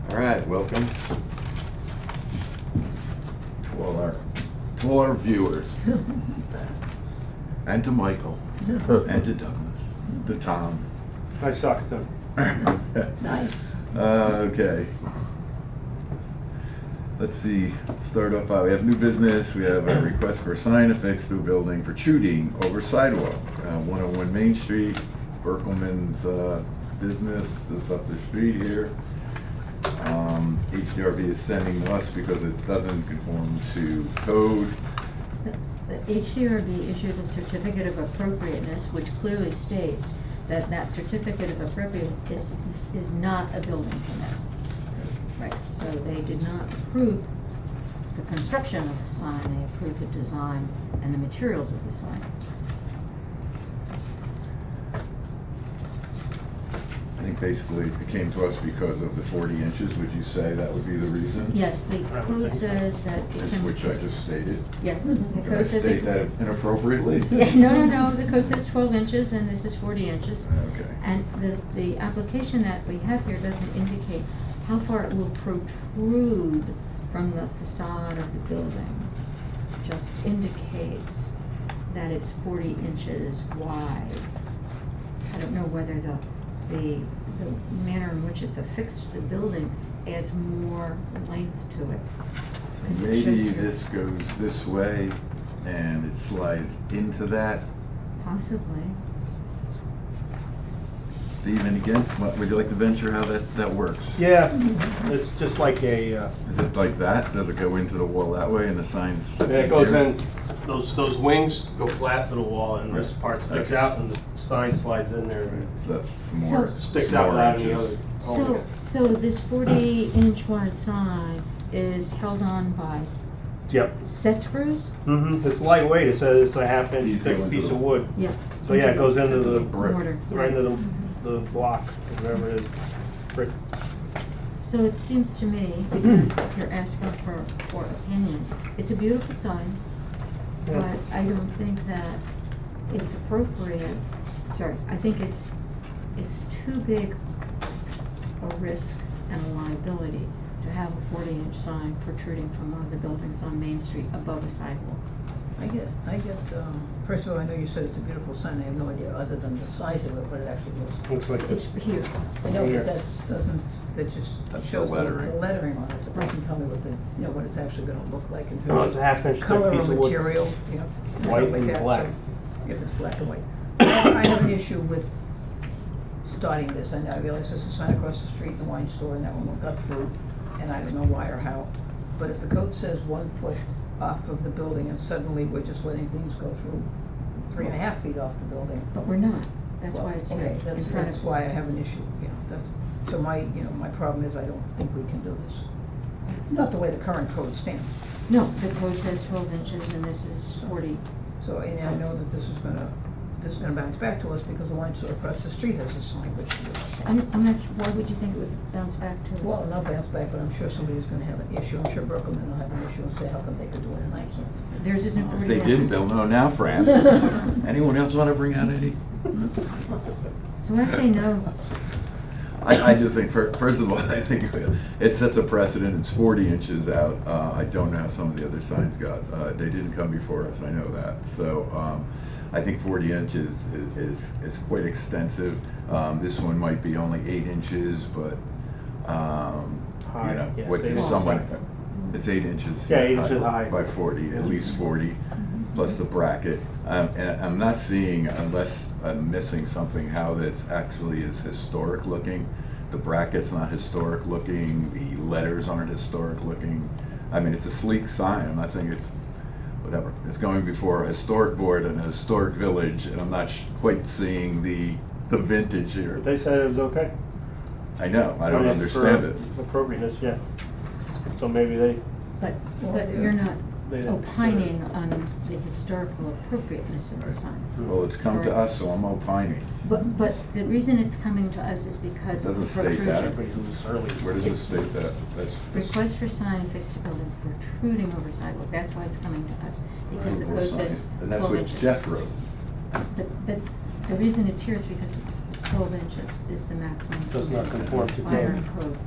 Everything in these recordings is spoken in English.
All right, welcome to all our viewers, and to Michael, and to Douglas, to Tom. My socks done. Nice. Okay. Let's see, start off, we have new business, we have a request for a sign affixed to a building protruding over sidewalk, 101 Main Street, Berkelman's business, just up the street here. HDRB is sending us because it doesn't conform to code. The HDRB issued a certificate of appropriateness, which clearly states that that certificate of appropriateness is not a building permit. Right, so they did not approve the construction of the sign, they approved the design and the materials of the sign. I think basically it came to us because of the 40 inches, would you say that would be the reason? Yes, the I would code think so. says that it can. Which I just stated. Yes, the Did I code says state it. that inappropriately? Yeah, no, the code says 12 inches and this is 40 inches. Okay. And the application that we have here doesn't indicate how far it will protrude from the facade of the building. It just indicates that it's 40 inches wide. I don't know whether the manner in which it's affixed to the building adds more length to it. Because it shows Maybe here- this goes this way and it slides into that. Possibly. Steve, and again, would you like to venture how that works? Yeah, it's just like a, Is it like that? Does it go into the wall that way and the signs? it goes in, those wings go flat to the wall and this Right. part sticks Okay. out and the sign slides in there and So that's some more. sticks some out more loud than the inches. other. So this 40-inch wide sign is held on by Yep. set screws? Mm-hmm, it's lightweight, it says it's a half-inch These go thick into piece the- of wood. Yeah. So yeah, it goes into Into the the, brick. Mortar. right into the block, whatever it is, brick. So it seems to me, if you're asking for opinions, it's a beautiful sign, Yeah. but I don't think that it's appropriate, I think it's too big a risk and a liability to have a 40-inch sign protruding from one of the buildings on Main Street above a sidewalk. I get, first of all, I know you said it's a beautiful sign, I have no idea, other than the size of it, what it actually is. Looks like It's this. here. I know, Here. but that just That's the shows the lettering. lettering on it, so it doesn't tell me what it's actually gonna look like in No, terms it's a of half-inch thick color piece or of wood. material, you know, White stuff like and that, black. so, if it's black and white. I have an issue with starting this, and I realize there's a sign across the street in the wine store, and that one got through, and I don't know why or how. But if the code says 1 foot off of the building, and suddenly we're just letting things go through 3.5 feet off the building. But we're not, that's why it's here Okay, in front of us. that's why I have an issue, so my problem is I don't think we can do this. Not the way the current code stands. No, the code says 12 inches and this is 40. So, and I know that this is gonna bounce back to us because the wine store across the street has a sign which I'm not, why would you think it would bounce back to us? well, not bounce back, but I'm sure somebody's gonna have an issue. I'm sure Berkelman will have an issue and say, how come they could do it and I can't? Theirs isn't 40 If they inches. didn't, they'll know now, Fran. Anyone else want to bring out any? So I say no. I just think, first of all, I think it sets a precedent, it's 40 inches out. I don't know how some of the other signs got. They didn't come before us, I know that. So I think 40 inches is quite extensive. This one might be only 8 inches, but, High, you know, yeah, what it's if 8 someone, inches. it's 8 inches. Yeah, 8 inches high. By 40, at least 40, plus the bracket. And I'm not seeing, unless I'm missing something, how this actually is historic looking. The bracket's not historic looking, the letters aren't historic looking. I mean, it's a sleek sign, I'm not saying it's, whatever. It's going before a historic board in a historic village, and I'm not quite seeing the vintage here. But they said it was okay. I know, I don't But it's for understand it. Appropriateness, yeah. So maybe they But you're not They didn't opining on the historical appropriateness of the sign. Well, it's come to us, so I'm opining. But the reason it's coming to us is because of the Doesn't state that. protrusion. Everybody who's early. Where does it state that? That's Request for sign affixed to building protruding over sidewalk, that's why it's coming to us, because the code says And that's 12 what inches. Jeff wrote. But the reason it's here is because it's 12 inches is the maximum. Does not conform to By our code. code.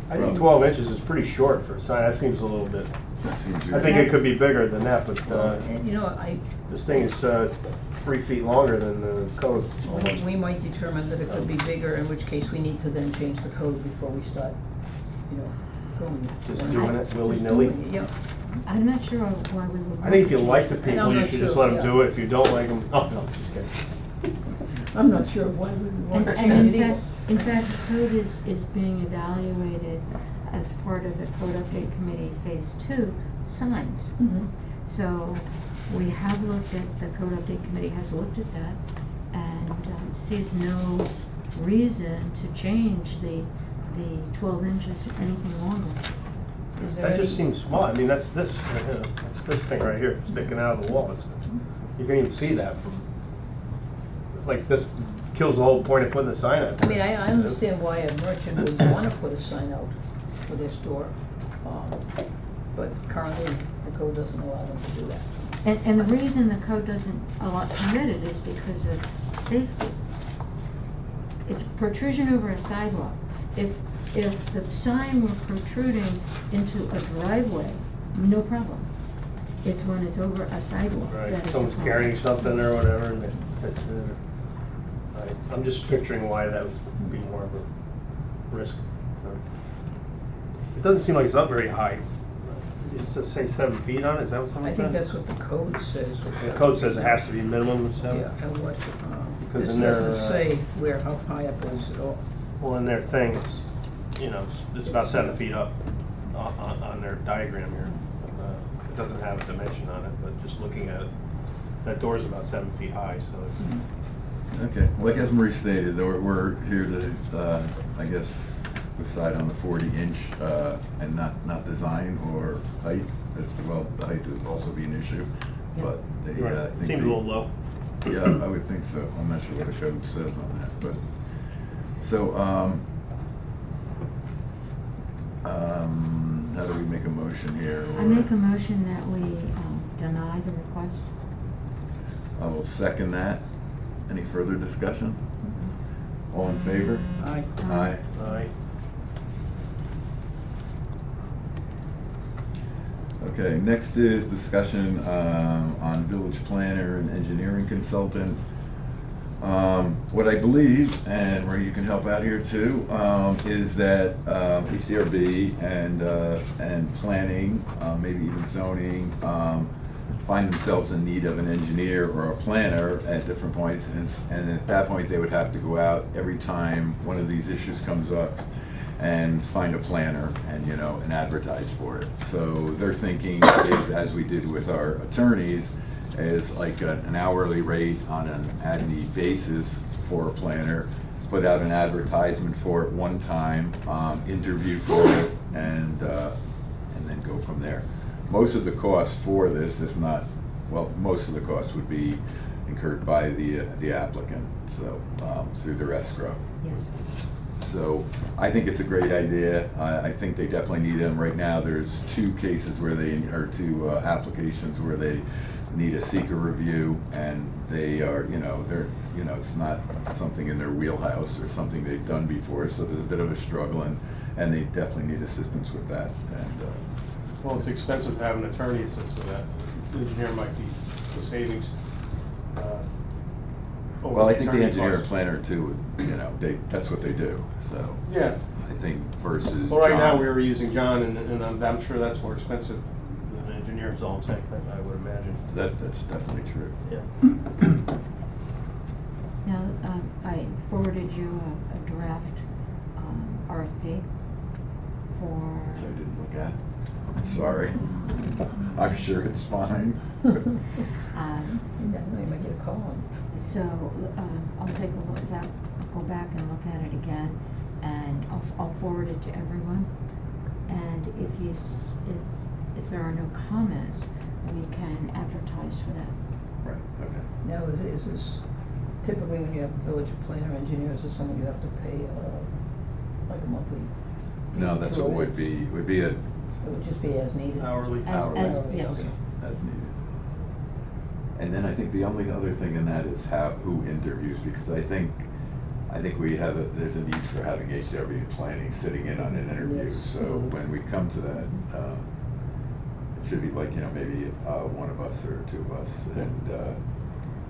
I think 12 inches is pretty short for a sign, that seems a little bit, That seems I think it could be bigger than that, but, And, you know, this thing is, 3 feet longer than the code. we might determine that it could be bigger, in which case we need to then change the code before we start, you know, going. Just doing it willy-nilly. Yep. I'm not sure why we would. I think if you want to like the change people, I'm you not should just sure, let them yeah. do it. If you don't like them, oh, no, just kidding. I'm not sure why we would want And, to and change in it either. fact, in fact, the code is being evaluated as part of the Code Update Committee Phase 2 signs. Mhm. So we have looked at, the Code Update Committee has looked at that and sees no reason to change the 12 inches to anything longer. Is there That just any- seems small. I mean, that's this, that's this thing right here sticking out of the wall. You can even see that from, like, this kills the whole point of putting the sign up. I mean, I understand why a merchant would want to put a sign out for their store, but currently the code doesn't allow them to do that. And the reason the code doesn't permit it is because of safety. It's protrusion over a sidewalk. If the sign were protruding into a driveway, no problem. It's when it's over a sidewalk that Right, it's a someone's problem. carrying something or whatever, and it's, right. I'm just picturing why that would be more of a risk. It doesn't seem like it's up very high. It says, say 7 feet on it, is that what someone I said? think that's what the code says. The code says it has to be minimum of 7? Yeah, and what, Because this in their, doesn't say where, how high up it is at all. Well, in their thing, it's, you know, it's about 7 feet up on their diagram here. It doesn't have a dimension on it, but just looking at it, that door's about 7 feet high, so it's, Okay, like as Marie stated, we're here to, I guess, decide on the 40-inch and not design or height. Well, the height would also be an issue, but they, right. I It think seems a they- little low. Yeah, I would think so. I'm not sure what the code says on that, but, so, how do we make a motion here? I make a motion that we deny the request. I will second that. Any further discussion? All in favor? Aye. Aye. Aye. Okay, next is discussion on village planner and engineering consultant. What I believe, and where you can help out here too, is that HDRB and planning, maybe even zoning, find themselves in need of an engineer or a planner at different points, and at that point, they would have to go out every time one of these issues comes up and find a planner and advertise for it. So their thinking is, as we did with our attorneys, is like an hourly rate on an ad-need basis for a planner, put out an advertisement for it one time, interview for it, and then go from there. Most of the cost for this, if not, well, most of the cost would be incurred by the applicant, so through their escrow. Yes. So I think it's a great idea. I think they definitely need them. Right now, there's two applications where they need a seeker review, and they are, it's not something in their wheelhouse or something they've done before, so there's a bit of a struggle, and they definitely need assistance with that. And Well, it's expensive to have an attorney assist with that. The engineer might be the savings. well, I think the attorney engineer and costs. planner too, that's what they do, so. Yeah. I think versus Well, right now, John. we were using John, and I'm sure that's more expensive than an engineer's all tech, I would imagine. That's definitely true. Yeah. Now, I forwarded you a draft RFP for. Which I didn't look at. Sorry. I'm sure it's fine. You might get a call on. So, I'll take a look at that, go back and look at it again, and I'll forward it to everyone. And if there are no comments, we can advertise for that. Right, okay. Now, is this typically when you have a village planner engineer, is this something you have to pay, like a monthly? No, that's what would be a It would just be as needed? Hourly. hourly. Yes. Okay. As needed. And then I think the only other thing in that is who interviews, because I think I think there's a need for having HW planning sitting in on an interview. Yes. So when we come to that, it should be like, maybe one of us or two of us and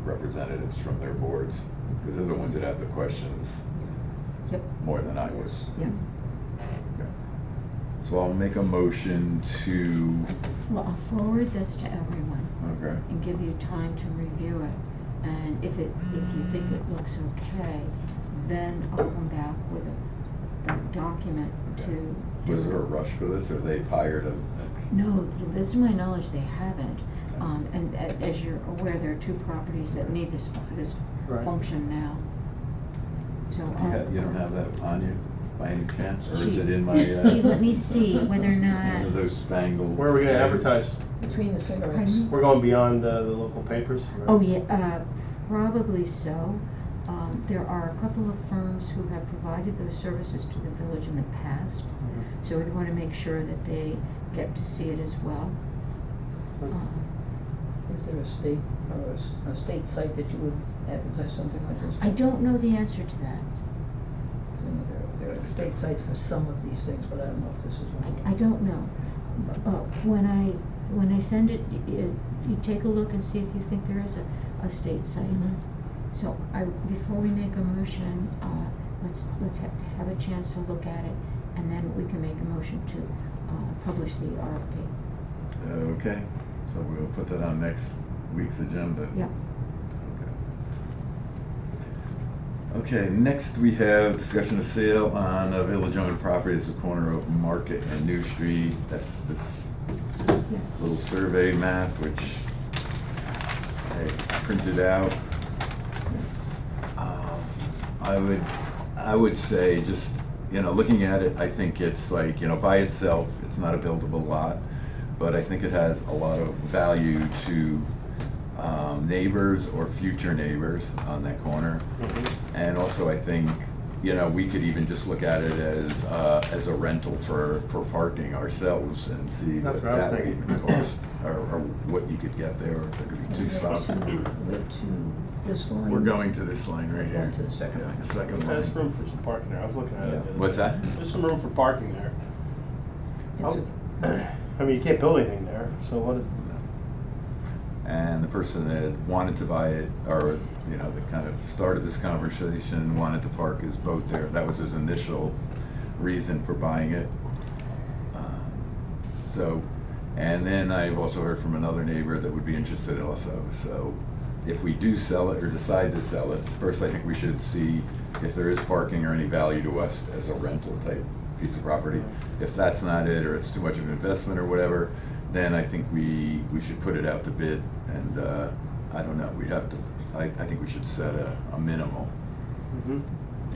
representatives from their boards, because they're the ones that have the questions Yep, more than I would. yep. Okay. So I'll make a motion to, Well, I'll forward this to everyone okay, and give you time to review it. And if you think it looks okay, then I'll come back with the document to. was there a rush for this, or they've hired a? No, to the best of my knowledge, they haven't. And as you're aware, there are two properties that need this Right. function now. So. You don't have that on you by any chance, or is Gee, it in my? gee, let me see whether or One not. of those fangled. Where are we gonna bags? advertise? Between the cigarettes. Pardon? We're going beyond the local papers? right? Oh, yeah, probably so. There are a couple of firms who have provided those services to the village in the past, Mhm. so we'd want to make sure that they get to see it as well. Is there a state, or a state site that you would advertise something like this? I don't know the answer to that. There are state sites for some of these things, but I don't know if this is one. I don't know. When I send it, you take a look and see if you think there is a state site. So before we make a motion, let's have a chance to look at it, and then we can make a motion to publish the RFP. Okay, so we'll put that on next week's agenda. Yep. Okay, next we have discussion of sale on a village-owned property at the corner of Market and New Street. That's this Yes. little survey map, which I printed out. I would say, just, looking at it, I think it's like, by itself, it's not a buildable lot, but I think it has a lot of value to neighbors or future neighbors on that corner. Mhm. And also, I think, we could even just look at it as a rental for parking ourselves and see That's what what I was that would thinking. even cost, or what you could get there, if there could be two spots. Went to this line. We're going to this line right here. Going to the second line. Yeah, second There's line. room for some parking there, I was looking at it. the other What's day. that? There's some room for parking there. It's I mean, you can't build anything there, so what, And the person that wanted to buy it, or, that kind of started this conversation, wanted to park his boat there. That was his initial reason for buying it. And then I've also heard from another neighbor that would be interested also. So if we do sell it or decide to sell it, first I think we should see if there is parking or any value to us as a rental type piece of property. If that's not it, or it's too much of an investment or whatever, then I think we should put it out to bid, and, I don't know, we'd have to, I think we should set a minimal. Mhm.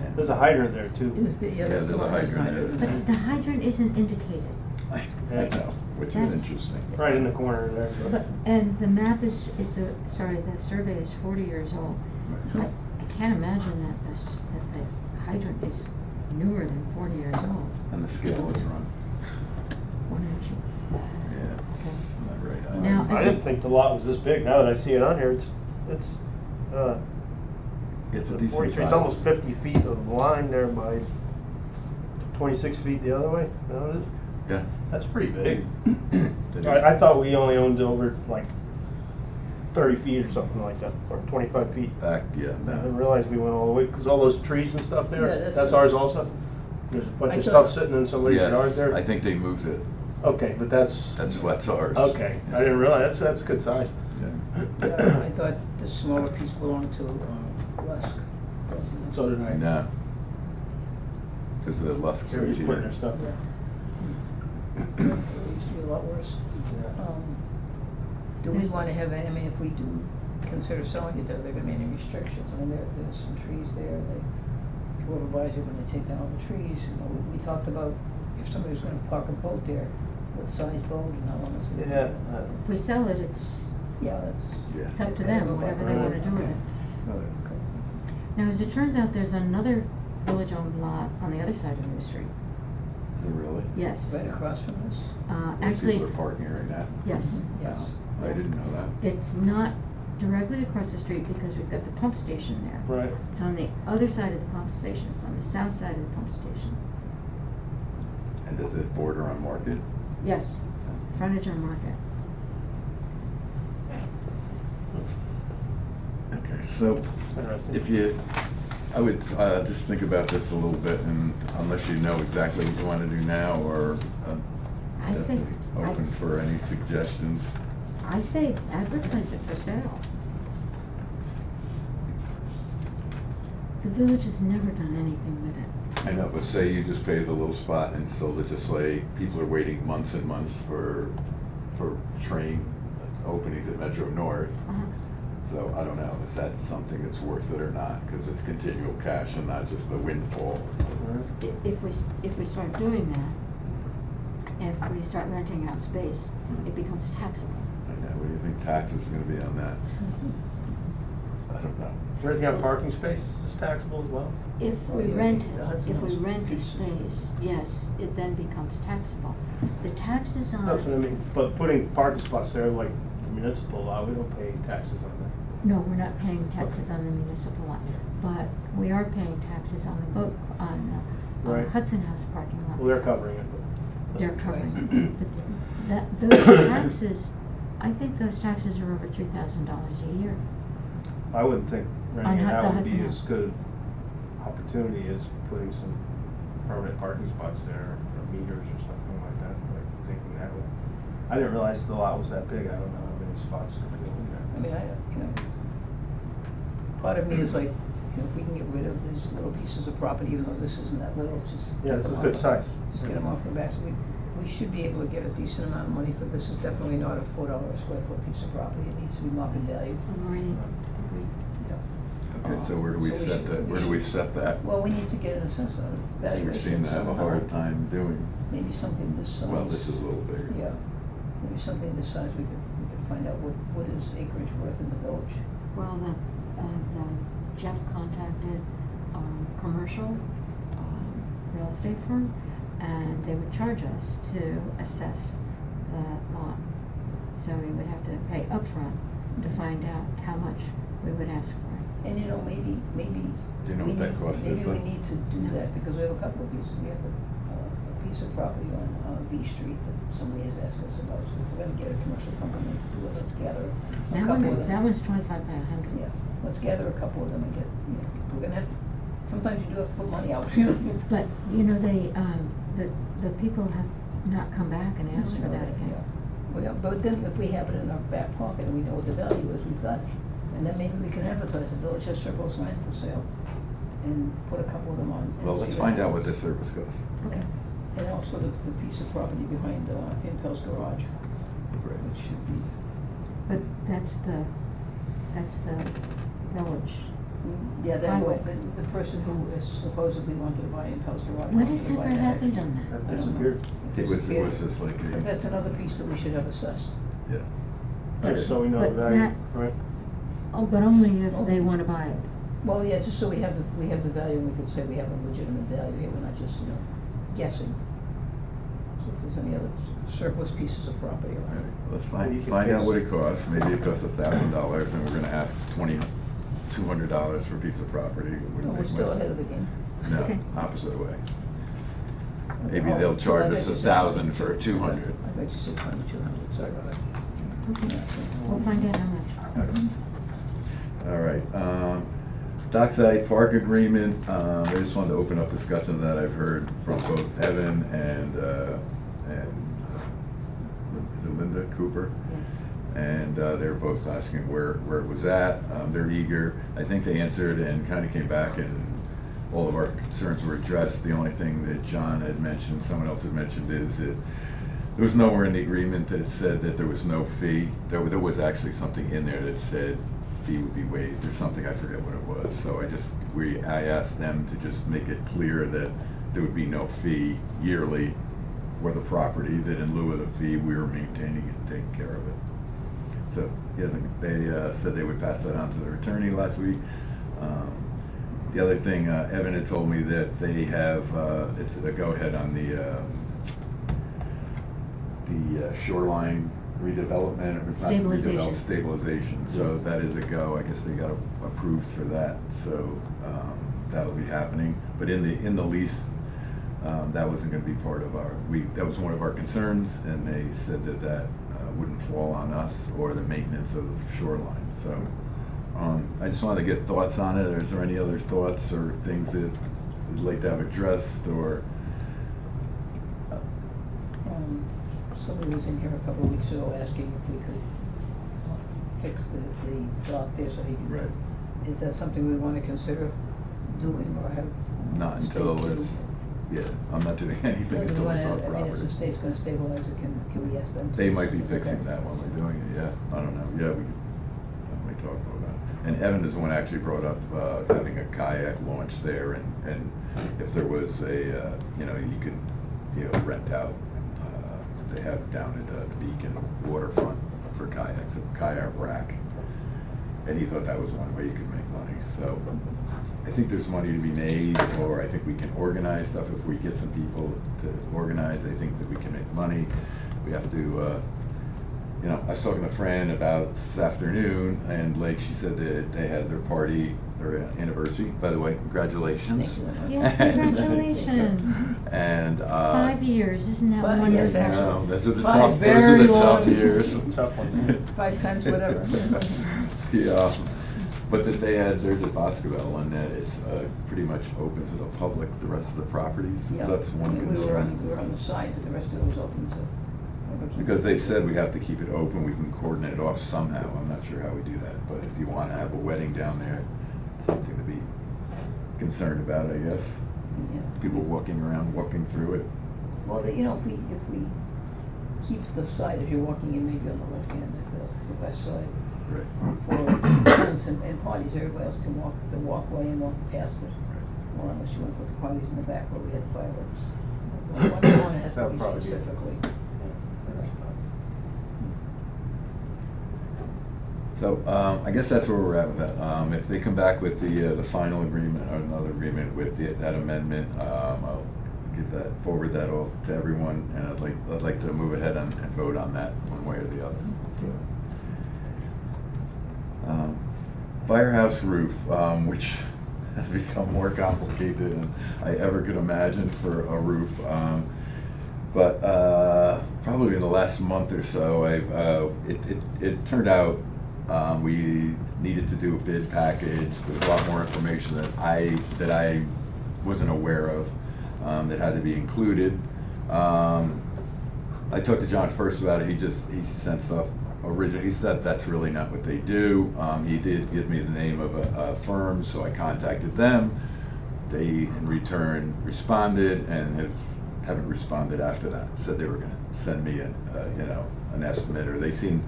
And- There's a hydrant there too. Is the, yeah, that's there's the a one that's hydrant not there. in But the hydrant isn't indicated. I know, which is That's- interesting. Right in the corner there. And the map the survey is 40 years old. Right. I can't imagine that the hydrant is newer than 40 years old. And the scale is wrong. 1 inch. Yeah, it's not right. Now, I is didn't it- think the lot was this big, now that I see it on here, it's, It's a decent 43, size. it's almost 50 feet of line there by 26 feet the other way, you know what it is? Yeah. That's pretty big. Did I thought we only owned over like 30 feet or something like that, or 25 feet. Back, yeah, I didn't no. realize we went all the way, because all those trees and stuff Yeah, there, that's- that's ours also? There's a bunch I of thought- stuff sitting in somebody's yard Yes, there? I think they moved it. Okay, but that's, That's ours. okay, I didn't realize, that's a good size. Yeah. Yeah, I thought the smaller piece belonged to Lusk. So did I. No. Because of the Lusk They were right just putting their here. stuff Yeah. there. It used to be a lot worse. Yeah. Do we wanna have, I mean, if we do consider selling it, are there gonna be any restrictions? I mean, there's some trees there, whoever buys it, when they take down all the trees, we talked about if somebody's gonna park a boat there, what size boat and how long it's gonna be. Yeah, If we sell it, it's Yeah, that's. Yeah. it's up to them, whatever they want to do with it. Okay. Now, as it turns out, there's another village-owned lot on the other side of New Street. Is it really? Yes. Right across from us? Actually, People are parking right now? yes. Yes. I didn't know that. It's not directly across the street because we've got the pump station there. Right. It's on the other side of the pump station, it's on the south side of the pump station. And does it border on Market? Yes, frontage on Market. Okay, so Interesting. if you, I would just think about this a little bit, and unless you know exactly what you want to do now, or I say, definitely open for any suggestions. I say advertise it for sale. The village has never done anything with it. I know, but say you just paved a little spot and sold it just like, people are waiting months and months for train openings at Metro North. Uh-huh. So I don't know if that's something that's worth it or not, because it's continual cash and not just a windfall. If we start doing that, if we start renting out space, it becomes taxable. I know, what do you think taxes are gonna be on that? I don't know. Renting out parking spaces is taxable as well? If Oh, we yeah, rent the it, Hudson if we House rent the piece. space, yes, it then becomes taxable. The taxes on. That's what I mean, but putting parking spots there like the municipal law, we don't pay taxes on that. No, we're not paying taxes on the municipal lot, but we are paying taxes on the boat, on Right. Hudson House parking lot. Well, they're covering it, but. They're covering it. But those taxes, I think those taxes are over $3,000 a year. I wouldn't think renting it On out the would Hudson be House. as good opportunity as putting some permanent parking spots there, or meters or something like that, like thinking that would. I didn't realize the lot was that big, I don't know how many spots could go in there. I mean, part of me is like, if we can get rid of these little pieces of property, even though this isn't that little, just. Yeah, get this is them good off- size. Just get them off the back, so we should be able to get a decent amount of money for this. Is definitely not a $4 a square foot piece of property, it needs to be market value. Agreed. Yeah. Okay, so where do we So we set should- that, we where do we should- set that? Well, we need to get an assessment, You valuation seem to have a somehow. hard time doing, Maybe something this size. well, this is a little bigger. Yeah, maybe something this size, we could find out what is acreage worth in the village. Well, the Jeff contacted, commercial, real estate firm, and they would charge us to assess the lot. So we would have to pay upfront to find out how much we would ask for it. And maybe. Do you know we what that need- cost is, Maybe we though? need to do No. that, because we have a couple of pieces, we have a piece of property on B Street that somebody has asked us about, so if we're gonna get a commercial company to do it, let's gather a couple of them. That one's 25 by 100. Yeah, let's gather a couple of them and get, we're gonna have, sometimes you do have to put money out, you know. But, the people have not come back and asked for that again. Yeah. Well, yeah, but then if we have it in our back pocket and we know what the value is, we've got it. And then maybe we can advertise the village has surplus land for sale and put a couple of them on. and Well, see let's find out what happens. this service costs. Okay. And also the piece of property behind Impel's Garage, Great. which should be, But that's the village. yeah, that, Highway. the person who is supposedly wanted to buy Impel's Garage. What wanted has to buy ever that happened extra. on that? I That don't know. disappeared. It was Disappeared. just like But that's another piece that we should have assessed. yeah. Just so we know the But value, not- right? Oh, but only if they wanna buy it. Well, yeah, just so we have the value, and we could say we have a legitimate value here, we're not just, guessing. So if there's any other surplus pieces of property All right, around. let's Maybe you find can out pay what it costs. Maybe it costs $1,000 and we're gonna ask $200 for a piece of property. It wouldn't No, we're make still much ahead of sense. the game. No, Okay. opposite way. Maybe Oh, they'll charge us I thought you said 1,000 for 200. I thought you said 2,200, sorry about that. Okay, Yeah, we'll find out how much. Okay. All right, dockside park agreement, I just wanted to open up discussion that I've heard from both Evan and is it Linda Cooper? Yes. And they were both asking where it was at. They're eager. I think they answered and kind of came back and all of our concerns were addressed. The only thing that John had mentioned, someone else had mentioned, is that there was nowhere in the agreement that it said that there was no fee. There was actually something in there that said fee would be waived or something, I forget what it was. So I asked them to just make it clear that there would be no fee yearly for the property, that in lieu of the fee, we were maintaining it and taking care of it. So, they said they would pass that on to their attorney last week. The other thing, Evan had told me that they have, it's a go-ahead on the shoreline redevelopment, or it's not Stabilization. redevelopment, stabilization. So Yes. that is a go. I guess they got approved for that, so that'll be happening. But in the lease, that wasn't gonna be part of that was one of our concerns, and they said that wouldn't fall on us or the maintenance of the shoreline. So I just wanted to get thoughts on it. Is there any other thoughts or things that you'd like to have addressed, or? Somebody was in here a couple of weeks ago asking if we could fix the dock there so he could. Right. Is that something we want to consider doing or have? Not until state it's, do? yeah, I'm not doing anything Do we until wanna- it's our I mean, if property. the state's gonna stabilize it, can we ask them to? They do might be something with fixing that when we're doing it, yeah, I don't know, yeah, we could definitely talk about that. And Evan is the one actually brought up, having a kayak launch there, and if there was a, you could, rent out, they have down at the Beacon waterfront for kayaks, a kayak rack. And he thought that was one way you could make money, so I think there's money to be made, or I think we can organize stuff. If we get some people to organize, I think that we can make money. We have to, I was talking to Fran about this afternoon, and like she said that they had their party, their anniversary, by the way, congratulations. Thank you very much. Yes, congratulations. And, 5 years, isn't that 5 wonderful? years, actually. no, those are the 5 tough, those are very the tough long. years. Tough one. 5 times whatever. Yeah, but that there's a Boscoville, and that it's pretty much open to the public, the rest of the properties. Yeah. So that's one We were concern. on the side, but the rest of it was open to. Because they said we have to keep it open, we can coordinate it off somehow, I'm not sure how we do that, but if you wanna have a wedding down there, it's something to be concerned about, I guess. Yeah. People walking around, walking through it. Well, if we keep the side as you're walking in, maybe on the left hand, the west side, Right. for events and parties, everybody else can walk the walkway and walk past it. Or unless you want to put the parties in the back where we had fireworks. One has to That'd be probably be- specifically. So, I guess that's where we're at with that. If they come back with the final agreement, or another agreement with that amendment, I'll forward that all to everyone, and I'd like to move ahead and vote on that one way or the other. So, firehouse roof, which has become more complicated than I ever could imagine for a roof. But probably in the last month or so, it turned out we needed to do a bid package. There's a lot more information that I wasn't aware of that had to be included. I talked to John first about it. He sent stuff originally. He said that's really not what they do. He did give me the name of a firm, so I contacted them. They in return responded and haven't responded after that. Said they were going to send me an estimate, or they seem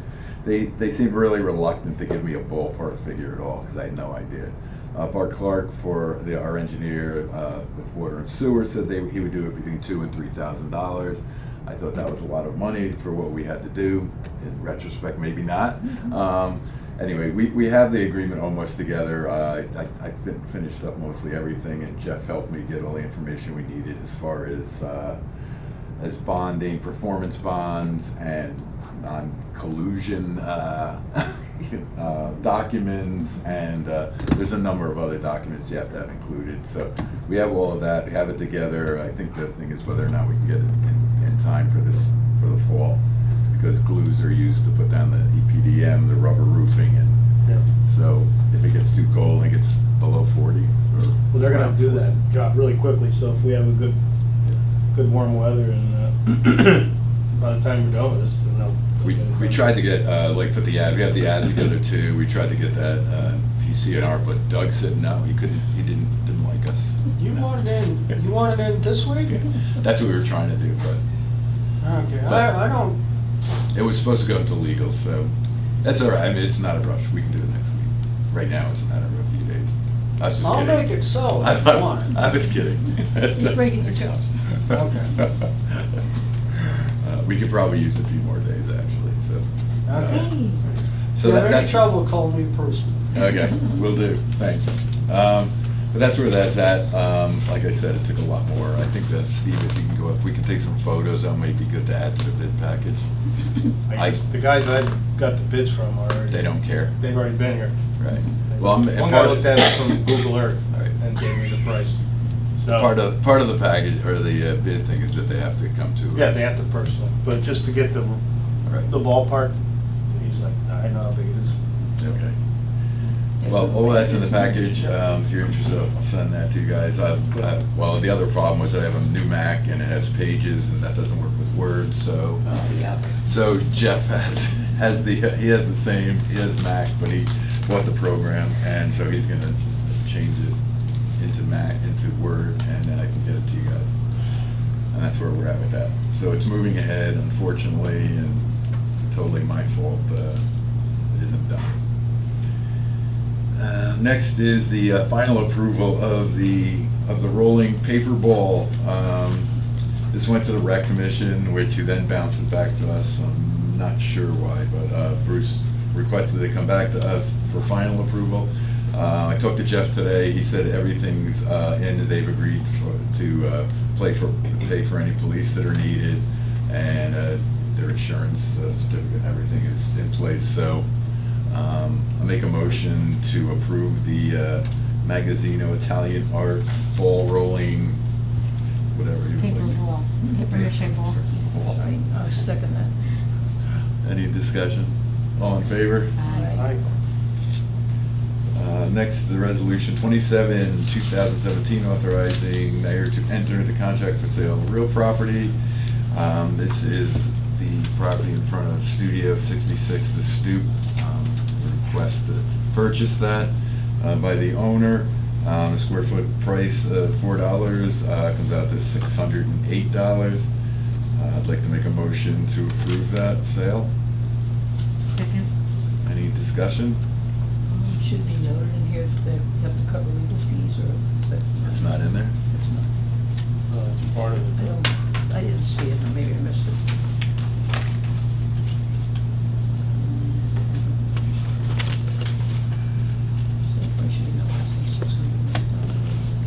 really reluctant to give me a ballpark figure at all, because I had no idea. Bart Clark, our engineer with water and sewer, said he would do it between $2,000 and $3,000. I thought that was a lot of money for what we had to do. In retrospect, maybe not. Anyway, we have the agreement almost together. I finished up mostly everything, and Jeff helped me get all the information we needed as far as bonding, performance bonds, and non-collusion documents, and there's a number of other documents you have to have included. So we have all of that. We have it together. I think the thing is whether or not we can get it in time for the fall, because glues are used to put down the EPDM, the rubber roofing, and Yeah. so if it gets too cold and it gets below 40. Well, they're gonna do that job really quickly, so if we have a good warm weather and, by the time we're done with this, then they'll. We tried to get, put the ad, we have the ad together too, we tried to get that PCNR, but Doug said no, he didn't like us. You want it in this week? That's what we were trying to do, but Okay, I don't, it was supposed to go into legal, so that's all right, I mean, it's not a rush, we can do it next week. Right now, it's a matter of a few days. I was just I'll kidding. make it so if you want it. I was kidding. He's breaking your toast. Okay. We could probably use a few more days, actually, so. Okay. Hey, So If you have any that's. trouble, call me personally. Okay, will do, thanks. But that's where that's at. Like I said, it took a lot more. I think that, Steve, if you can go, if we can take some photos, that might be good to add to the bid package. The guys I got the bids from are. They don't care. They've already been here. Right. Well, One guy looked at it from Google Earth Right. and gave me the price. So Part of the package, or the bid thing is that they have to come to. yeah, they have to personally, but just to get the Right. ballpark, he's like, I know how big it is. Okay. Well, all that's in the package. If you're interested, I'll send that to you guys. Well, the other problem was that I have a new Mac and it has Pages and that doesn't work with Word, so. Yeah. So Jeff he has Mac, but he bought the program, and so he's gonna change it into Mac, into Word, and then I can get it to you guys. And that's where we're at with that. So it's moving ahead, unfortunately, and totally my fault, it isn't done. Next is the final approval of the rolling paper ball. This went to the rec commission, which who then bounced it back to us. I'm not sure why, but Bruce requested it come back to us for final approval. I talked to Jeff today. He said everything's in, and they've agreed to pay for any police that are needed, and their insurance certificate and everything is in place. So I'll make a motion to approve the Magazzino Italian Art ball rolling, whatever you Paper ball, paper mache ball. Right, I'll second that. Any discussion? All in favor? Aye. Next, the resolution 27, 2017, authorizing mayor to enter into contract for sale of real property. This is the property in front of Studio 66, the Stoop. Request to purchase that by the owner. The square foot price of $4 comes out to $608. I'd like to make a motion to approve that sale. Second. Any discussion? Should be noted in here that they have to cover legal fees, or is that? It's not in there? It's not. It's part of it. I didn't see it, or maybe I missed it. So I should be no less than $600.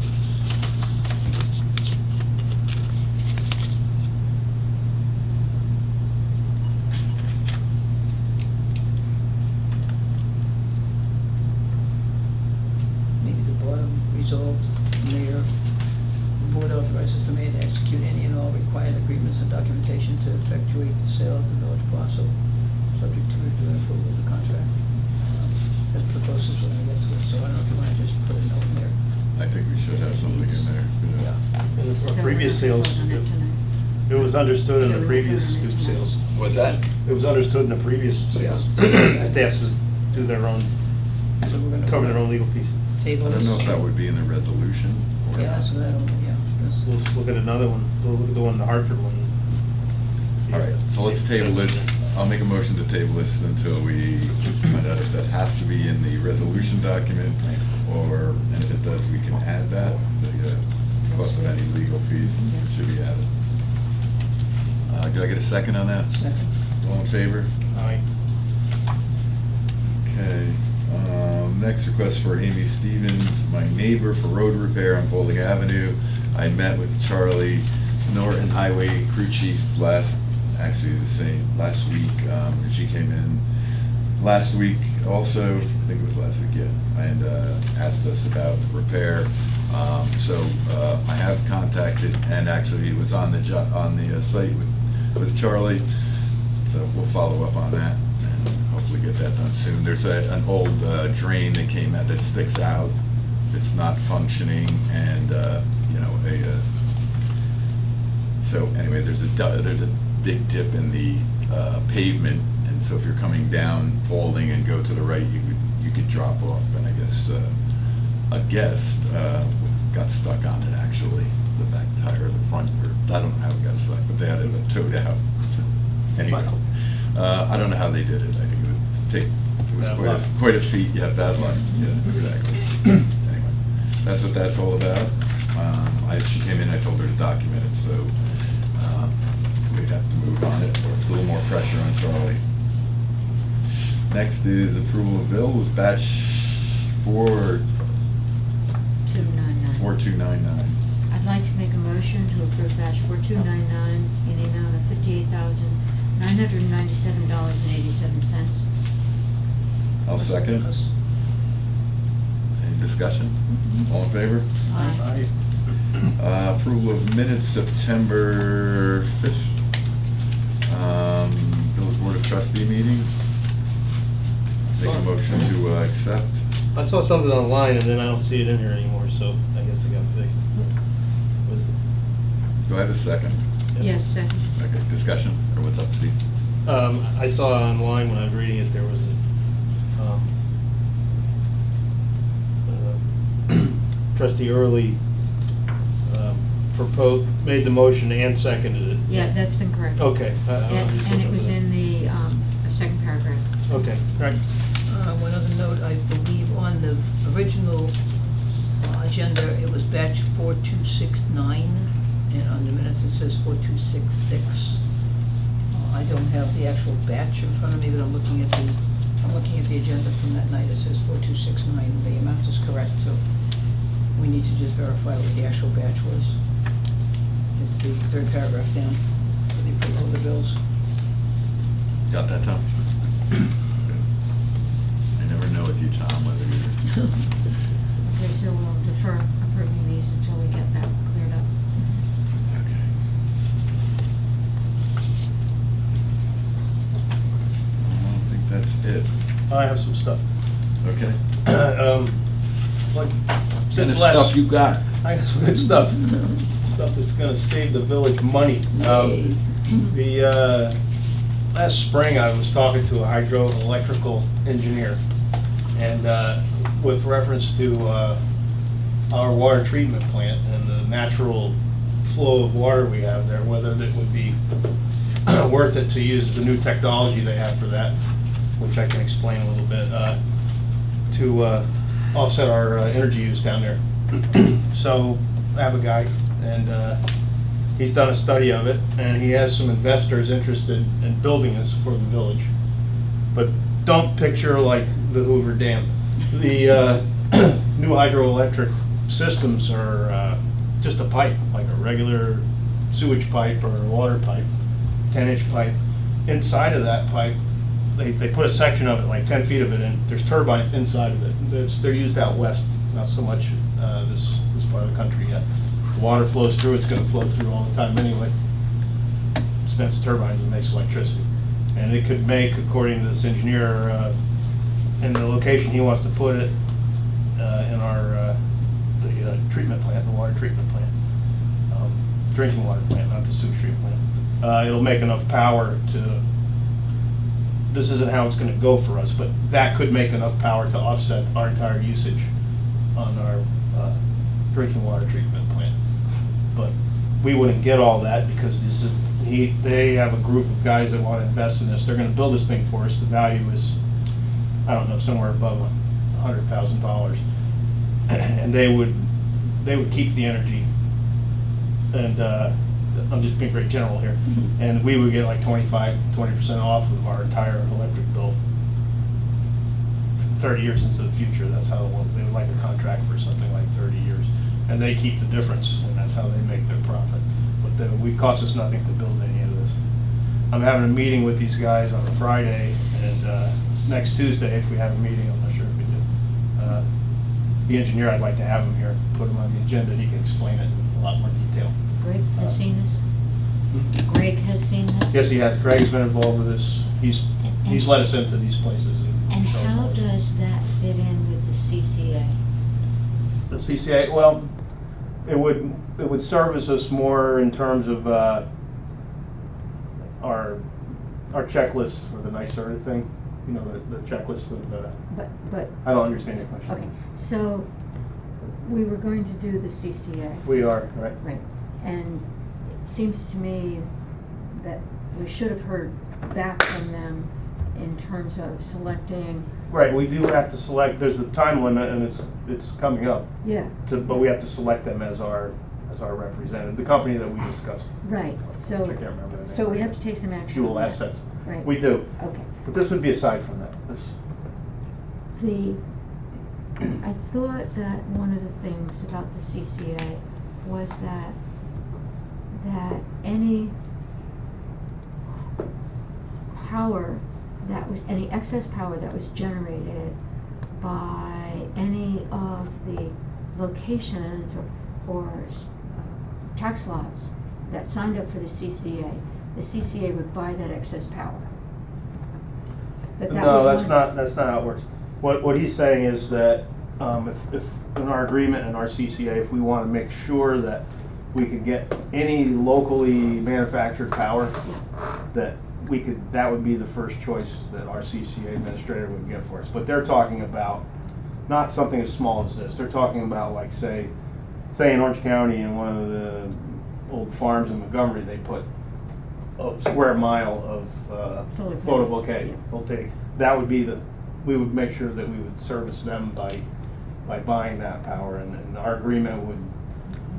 Maybe the bottom resolved, mayor, the board authorizes the mayor to execute any and all required agreements and documentation to effectuate the sale of the village parcel, subject to review and approval of the contract. That's the closest we're gonna get to it, so I don't know if you wanna just put a note in there. I think we should have something in there. Yeah. In the So previous we're not sales, voting on it tonight. it was understood in So the we're previous not voting on it scoop tonight. sales. What's that? It was understood in the previous sales that they have to do their own, So we're gonna. cover their own legal fees. I Table don't this. know if that would be in the resolution or Yeah, not. so that'll, yeah. that's- Let's look at another one, we'll look at the one, the Hartford one. See All if right, it- so let's see if it table says this. it. I'll make a motion to table this until we find out if that has to be in the resolution document, or, and if it does, we can add that. The cost of any legal fees should be added. Could I get a second on that? Second. All in favor? Aye. Okay, next request for Amy Stevens, my neighbor, for road repair on Bowling Avenue. I met with Charlie Norton, Highway Crew Chief, last week. And she came in last week also, I think it was last week, yeah, and asked us about repair. So I have contacted, and actually he was on the site with Charlie, so we'll follow up on that and hopefully get that done soon. There's an old drain that came out that sticks out. It's not functioning, and so anyway, there's a big dip in the pavement, and so if you're coming down Paulding and go to the right, you could drop off, and I guess a guest got stuck on it, actually, the back tire, the front, or I don't know how it got stuck, but they had it towed out. Anyway, I don't know how they did it. I think it would take, it was Bad luck. quite a feat. Yeah, bad luck. Yeah, exactly. Anyway, that's what that's all about. She came in, I told her to document it, so we'd have to move on it, or a little more pressure on Charlie. Next is approval of bills, batch 4. 2/9. 4299. I'd like to make a motion to approve batch 4299 in the amount of $58,997.87. I'll second. Any discussion? All in favor? Aye. Approval of minutes, September 5th. Village Board of Trustee meeting. Make a motion to accept. I saw something online and then I don't see it in here anymore, so I guess it got fixed. Was it- Do I have a second? Yes, second. Okay, discussion, or what's up, Steve? I saw online when I was reading it, there was a, Trustee Early made the motion and seconded it. Yeah, that's been corrected. Okay. And it was in the second paragraph. Okay, right. One other note, I believe on the original agenda, it was batch 4269, and on the minutes it says 4266. I don't have the actual batch in front of me, but I'm looking at the agenda from that night. It says 4269. The amount is correct, so we need to just verify what the actual batch was. It's the third paragraph down for the approval of the bills. Got that, Tom? I never know with you, Tom, whether you're... Okay, so we'll defer approving these until we get that cleared up. Okay. I don't think that's it. I have some stuff. Okay. Like, And the since last, stuff you got. I got some good stuff. Stuff that's gonna save the village money. Last spring, I was talking to a hydroelectrical engineer, and with reference to our water treatment plant and the natural flow of water we have there, whether it would be worth it to use the new technology they have for that, which I can explain a little bit, to offset our energy use down there. So I have a guy, and he's done a study of it, and he has some investors interested in building this for the village. But don't picture like the Hoover Dam. The new hydroelectric systems are just a pipe, like a regular sewage pipe or a water pipe, 10-inch pipe. Inside of that pipe, they put a section of it, like 10 feet of it, and there's turbines inside of it. They're used out west, not so much this part of the country yet. The water flows through, it's gonna flow through all the time anyway. Spins turbines and makes electricity. And it could make, according to this engineer, in the location he wants to put it, in our, the treatment plant, the water treatment plant, drinking water plant, not the sewage treatment plant. It'll make enough power to, this isn't how it's gonna go for us, but that could make enough power to offset our entire usage on our drinking water treatment plant. But we wouldn't get all that because this is, they have a group of guys that want to invest in this. They're going to build this thing for us. The value is, I don't know, somewhere above $100,000. And they would keep the energy. And I'm just being very general here. And we would get like 20% off of our entire electric bill 30 years into the future. That's how they would like the contract for something like 30 years. And they keep the difference, and that's how they make their profit. But it costs us nothing to build any of this. I'm having a meeting with these guys on a Friday, and next Tuesday, if we have a meeting, I'm not sure if we do. The engineer, I'd like to have him here, put him on the agenda, and he can explain it in a lot more detail. Greg has seen this? Greg has seen this? Yes, he has. Greg's been involved with this. He's let us into these places. And how does that fit in with the CCA? The CCA, well, it would service us more in terms of our checklist for the NYSERDA thing. You know, the checklist of But, I don't understand your question. okay, so we were going to do the CCA. We are, right? Right, and it seems to me that we should have heard back from them in terms of selecting. Right, we do have to select, there's a time limit and it's coming up, Yeah. but we have to select them as our representative, the company that we discussed. Right, I so, can't remember the name. so we have to take some action. Dual on that. assets. Right. We do, Okay. but this would be aside from that. The I thought that one of the things about the CCA was that any power that was, any excess power that was generated by any of the locations or tax lots that signed up for the CCA would buy that excess power. But that No, was that's not how it works. What he's saying is that, if in our agreement and our CCA, if we wanna make sure that we could get any locally manufactured power, that would be the first choice that our CCA administrator would get for us. But they're talking about not something as small as this. They're talking about, like, say in Orange County, in one of the old farms in Montgomery, they put a square mile of Solar panels. photovoltaic. That would be we would make sure that we would service them by buying that power, and our agreement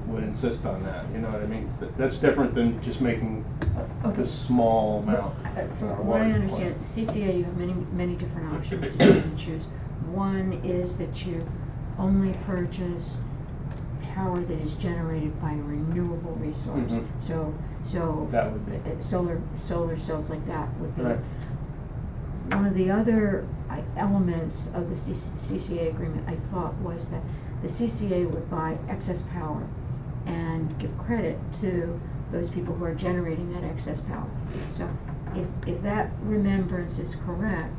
would insist on that, you know what I mean? That's different than just making Okay. this small amount. From what I understand, CCA, you have many different options that you can choose. One is that you only purchase power that is generated by a renewable resource. Mhm. So That would be. solar cells like that would be. Right. One of the other elements of the CCA agreement, I thought, was that the CCA would buy excess power and give credit to those people who are generating that excess power. So if that remembrance is correct,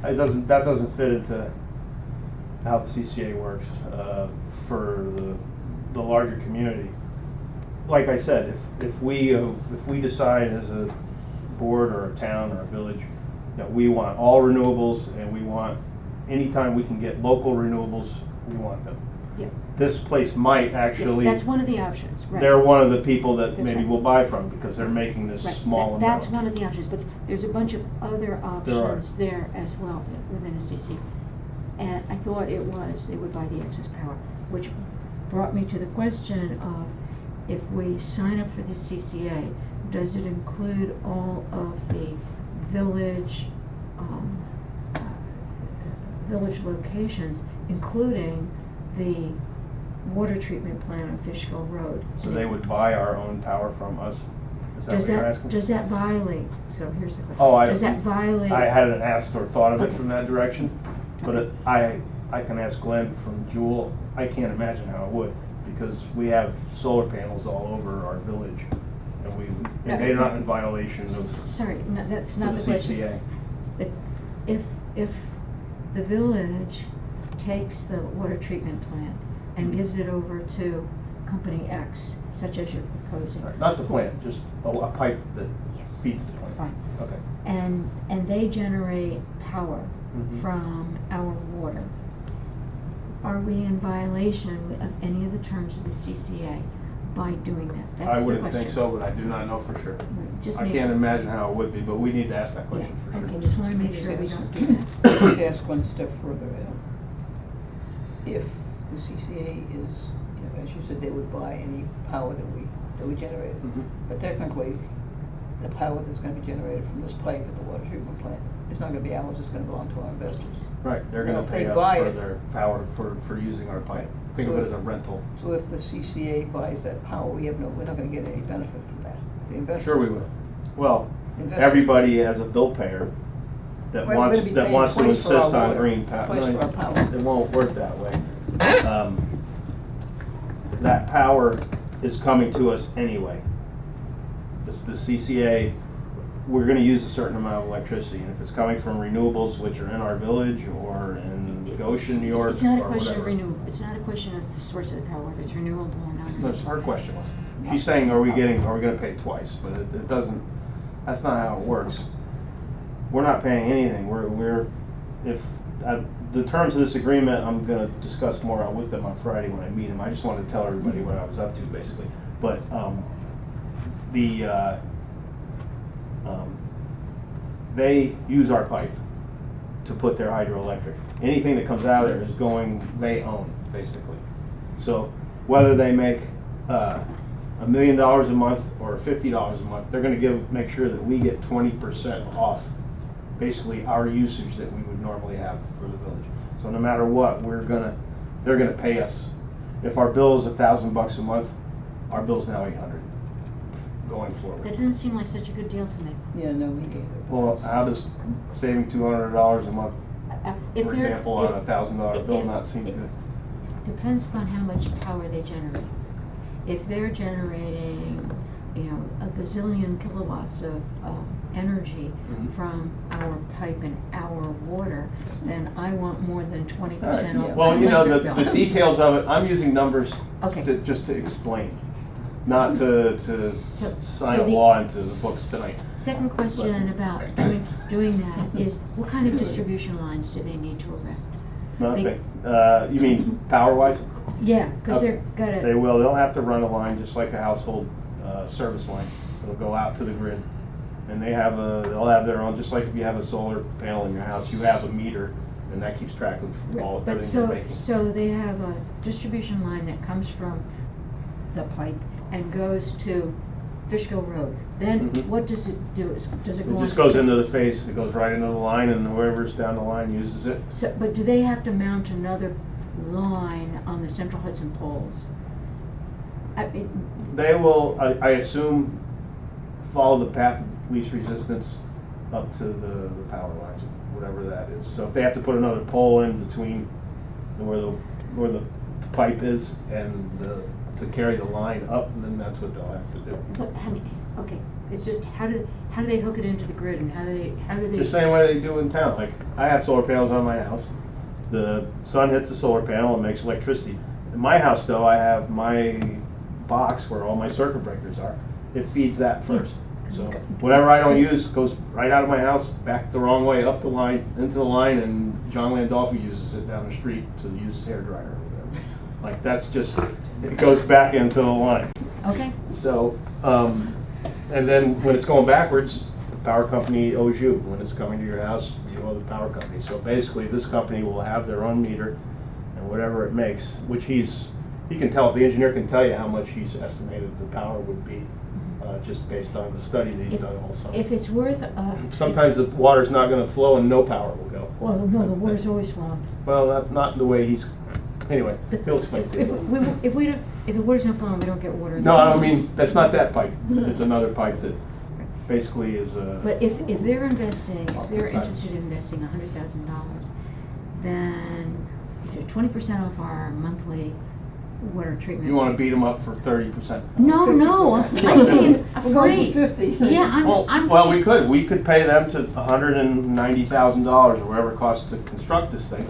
That doesn't fit into how the CCA works for the larger community. Like I said, if we decide as a board or a town or a village that we want all renewables, and we want, anytime we can get local renewables, we want them. yeah. This place might actually, That's one of the options, right. they're one of the people that That's maybe right. we'll buy from, because they're making this Right. small amount. That's one of the options, but there's a bunch of other options There there as well within a CC. And I thought they would buy the excess power, which brought me to the question of, if we sign up for the CCA, does it include all of the village locations, including the water treatment plant on Fishkill Road? So And they if- would buy our own power from us? Is that what you're asking? Does that violate, so here's the question. Oh, Does that violate? I hadn't asked or thought of it Okay. from that direction, but I can ask Glenn from Jewel. I can't imagine how it would, because we have solar panels all over our village, and they're not in violation of Sorry, no, that's for not the the question. CCA. But if the village takes the water treatment plant and gives it over to company X, such as you're proposing. Not the plant, just a pipe that Yes. feeds the plant. Fine. Okay. And they generate power Mhm. from our water. Are we in violation of any of the terms of the CCA by doing that? That's the I wouldn't think question. so, but I do not know for sure. We just I need can't to- imagine how it would be, but we need to ask that Yeah, question for sure. okay, just wanna make sure we don't do that. Let's ask one step further. If the CCA is, as you said, they would buy any power that we generated. Mhm. But technically, the power that's gonna be generated from this pipe at the water treatment plant is not gonna be ours, it's gonna belong to our investors. Right, they're Now, gonna if pay they us buy for it- their power for using our pipe. Think So of it if- as a rental. So if the CCA buys that power, we're not gonna get any benefit from that. The investors Sure we will. Well, Investors- everybody as a bill payer that Right, we're wants, gonna be that paying wants to twice for our insist on water, green power. twice for our power. It won't work that way. That power is coming to us anyway. The CCA, we're gonna use a certain amount of electricity, and if it's coming from renewables, which are in our village, or in Goshen, New York, It's not a or question of whatever. renewable, it's not a question of the source of the power, if it's renewable or not. That's her question. She's saying, are we gonna pay twice? But it doesn't, that's not how it works. We're not paying anything. The terms of this agreement, I'm gonna discuss more with them on Friday when I meet them. I just wanted to tell everybody what I was up to, basically. But, they use our pipe to put their hydroelectric. Anything that comes out of there is they own, basically. So whether they make $1 million a month or $50 a month, they're gonna make sure that we get 20% off, basically our usage that we would normally have for the village. So no matter what, they're gonna pay us. If our bill is $1,000 a month, our bill's now 800 going forward. That doesn't seem like such a good deal to me. Yeah, no, we gave it. Well, how does saving $200 a month, If for they're- example, on a if- $1,000 bill if- not seem if- good? Depends upon how much power they generate. If they're generating, a gazillion kilowatts of energy Mhm. from our pipe and our water, then I want more than 20% Alright, off Well, my you know, electric bill. the details of it, I'm using numbers Okay. just to explain, not to So- sign so a the- law into the books tonight. Second question about doing that is, what kind of distribution lines do they need to erect? Nothing. You mean power-wise? Yeah, because they're They will, they'll have to run a line just like a household service line. It'll go out to the grid. And they'll have their own, just like if you have a solar panel in your house, you have a meter, and that keeps track of all, But everything you're making. so they have a distribution line that comes from the pipe and goes to Fishkill Road. Then Mhm. what does it do? Does it go It on? just goes into the phase, it goes right into the line, and whoever's down the line uses it. So, but do they have to mount another line on the Central Hudson poles? They will, I assume, follow the path of least resistance up to the power lines, whatever that is. So if they have to put another pole in between where the pipe is and to carry the line up, then that's what they'll have to do. But, okay, it's just, how do they hook it into the grid, and how do they? The same way they do in town, like, I have solar panels on my house. The sun hits the solar panel and makes electricity. In my house, though, I have my box where all my circuit breakers are. It feeds that first. So whatever I don't use goes right out of my house, back the wrong way, up the line, into the line, and John Landolfi uses it down the street to use his hairdryer or whatever. Like, that's just, it goes back into the line. Okay, So, and then when it's going backwards, the power company owes you. When it's coming to your house, you owe the power company. So basically, this company will have their own meter, and whatever it makes, which he can tell, the engineer can tell you how much he's estimated the power would be, just based on the study that he's done all summer. if it's worth, Sometimes the water's not gonna flow and no power will go. well, no, the water's always flowing. Well, not the way he's, anyway, he'll explain to you. If the water's not flowing, we don't get water. No, I don't mean, that's not that pipe. It's another pipe that basically is But if they're investing, Off if the they're side. interested in investing $100,000, then 20% off our monthly water treatment. You wanna beat them up for 30%? No, 50%. I'm saying We're going free. for 50. Yeah, I'm. Well, saying- we could pay them to $190,000 or whatever it costs to construct this thing,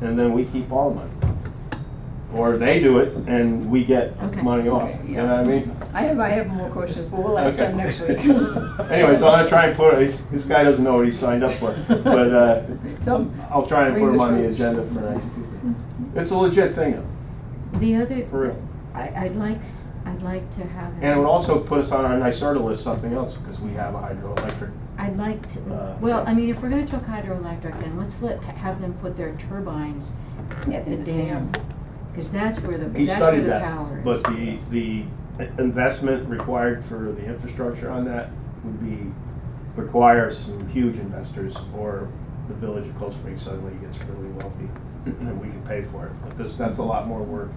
and then we keep all the money. Or they do it and we get Okay. money off, Okay, you yeah. know what I mean? I have more questions, but we'll ask Okay. them next week. Anyway, so I'm gonna try and this guy doesn't know what he signed up for, but, Tell 'em. I'll try and put him on the Read this agenda for next Tuesday. It's a legit thing, though, The other, for real. I'd like to have. And it would also put us on our NYSERDA list, something else, because we have a hydroelectric. I'd like to, well, I mean, if we're gonna talk hydroelectric, then let's have them put their turbines at the dam, because that's where He the studied power that, is. but the investment required for the infrastructure on that would require some huge investors, or the village of Cold Spring suddenly gets really wealthy, and we can pay for it, because that's a lot more work.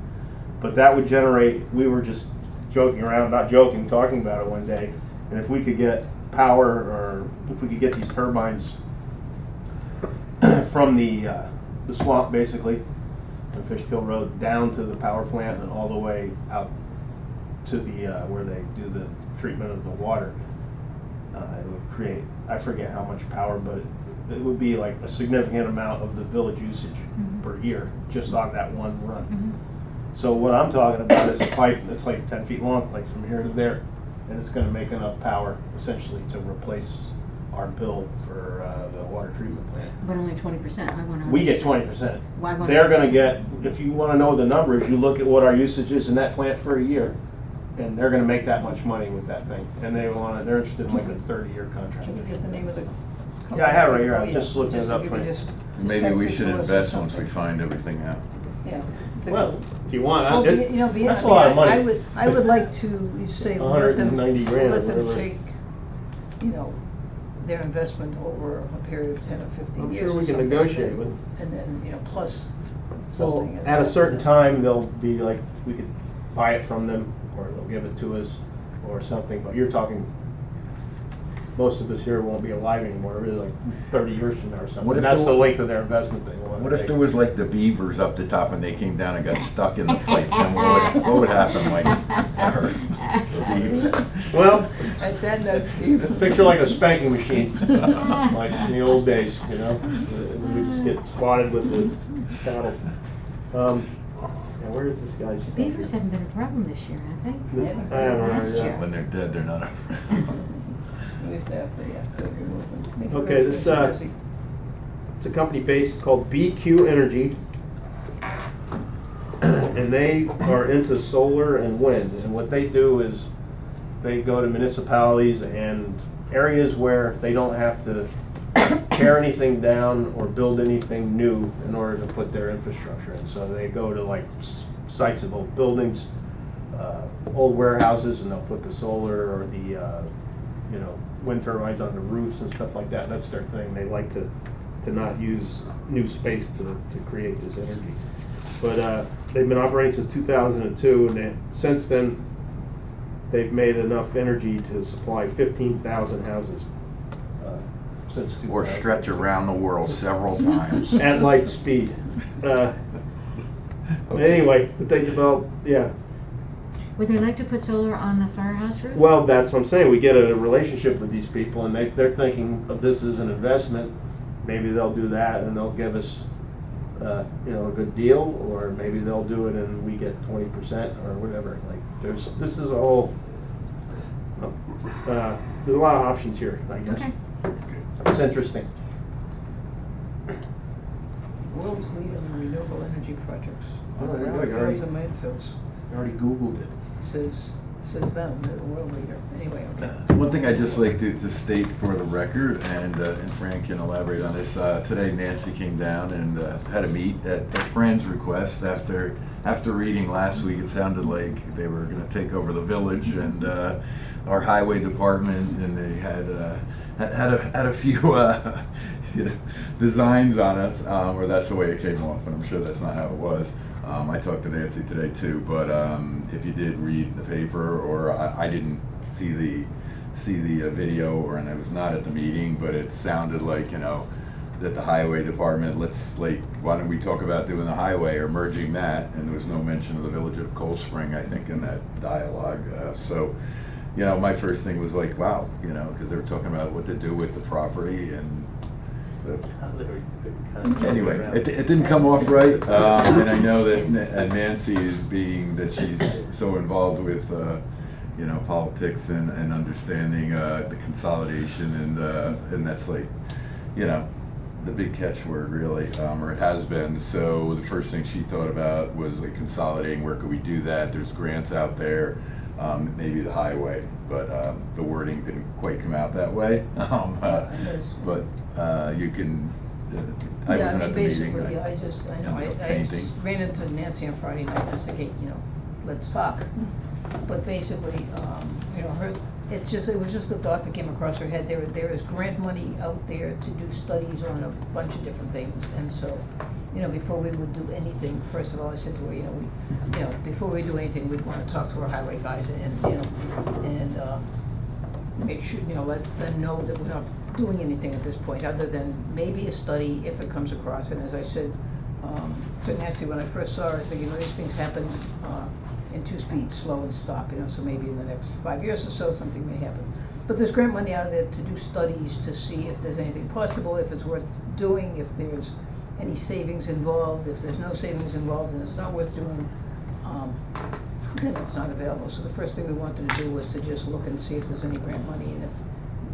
But that would generate, we were just joking around, not joking, talking about it one day, and if we could get power, or if we could get these turbines from the swamp, basically, on Fishkill Road, down to the power plant and all the way out to the, where they do the treatment of the water, it would create, I forget how much power, but it would be like a significant amount of the village usage Mhm. per year, just on that one run. Mhm. So what I'm talking about is a pipe that's like 10 feet long, like from here to there, and it's gonna make enough power essentially to replace our bill for the water treatment plant. But only 20%, I wanna. We get 20%. Why won't They're they- gonna get, if you wanna know the numbers, you look at what our usage is in that plant for a year, and they're gonna make that much money with that thing, and they're interested in like a 30-year contract. Can you get the name of the company? Yeah, I have it right here. Oh, I'm yeah. just looking it up if for could you. just Maybe text we it should to us or invest once we something. find everything out. Yeah. Well, if you want, Well, it- you know, that's a lot of money. I would like to, you say, let them, 190 grand or let them whatever. take, you know, their investment over a period of 10 or 15 I'm years. sure we or can something, negotiate with. And then, you know, plus Well, something. at a certain time, they'll be like, we could buy it from them, or they'll give it to us, or something, but you're talking, most of us here won't be alive anymore, really like 30 years from now or What something. if That's there the were- length of their investment they want to What if take. there was like the beavers up the top and they came down and got stuck in the pipe? Then what would happen, Mike? Or Steve? Well, At that note, Steve. picture like a spanking machine, like in the old days, you know? We just get swatted with the cattle. Yeah, where is this guy's? The beavers haven't been a problem this year, have they? I don't know, Last yeah. year. When they're dead, they're not. We used to have to, yeah, so remove them. Make it Okay, very this, busy. it's a company based called BQ Energy. And they are into solar and wind. And what they do is they go to municipalities and areas where they don't have to tear anything down or build anything new in order to put their infrastructure in. So they go to like sites of old buildings, old warehouses, and they'll put the solar or the, you know, wind turbines on the roofs and stuff like that. That's their thing. They like to not use new space to create this energy. But they've been operating since 2002, and since then, they've made enough energy to supply 15,000 houses since 2000. Or stretch around the world several times. At light speed. Anyway, but they developed, yeah. Would they like to put solar on the firehouse roof? Well, that's what I'm saying. We get a relationship with these people, and they're thinking of this as an investment. Maybe they'll do that, and they'll give us, you know, a good deal, or maybe they'll do it and we get 20% or whatever. Like, this is a whole. There's a lot of options here, I guess. Okay. It's interesting. World's leader in renewable energy projects. Oh, there you go. You Brownfields already- and landfills. I already Googled it. Says them, they're the world leader. Anyway, okay. One thing I'd just like to state for the record, and Frank can elaborate on this, today Nancy came down and had a meet at a friend's request. After reading last week, it sounded like they were gonna take over the village and our highway department, and they had a few you know, designs on us, or that's the way it came off, and I'm sure that's not how it was. I talked to Nancy today too, but if you did read the paper, or I didn't see the video, and I was not at the meeting, but it sounded like, you know, that the highway department, why don't we talk about doing the highway or merging that? And there was no mention of the village of Cold Spring, I think, in that dialogue. So, you know, my first thing was like, wow, you know, because they were talking about what to do with the property, and anyway, it didn't come off right, and I know that Nancy is being that she's so involved with, you know, politics and understanding the consolidation, and that's like, you know, the big catchword really, or it has been. So the first thing she thought about was like consolidating. Where could we do that? There's grants out there, maybe the highway, but the wording didn't quite come out that way. But you can. I Yeah, wasn't I at mean, the meeting. basically, I know, I Painting. ran into Nancy on Friday night, and I said, hey, you know, let's talk. But basically, you know, it was just the thought that came across her head. There is grant money out there to do studies on a bunch of different things, and so, you know, before we would do anything, first of all, I said to her, you know, before we do anything, we'd want to talk to our highway guys and you know, and make sure, you know, let them know that we're not doing anything at this point, other than maybe a study if it comes across. And as I said to Nancy when I first saw her, I said, you know, these things happen in two speeds, slow and stop, you know, so maybe in the next 5 years or so, something may happen. But there's grant money out there to do studies to see if there's anything possible, if it's worth doing, if there's any savings involved. If there's no savings involved and it's not worth doing, then it's not available. So the first thing we wanted to do was to just look and see if there's any grant money, and if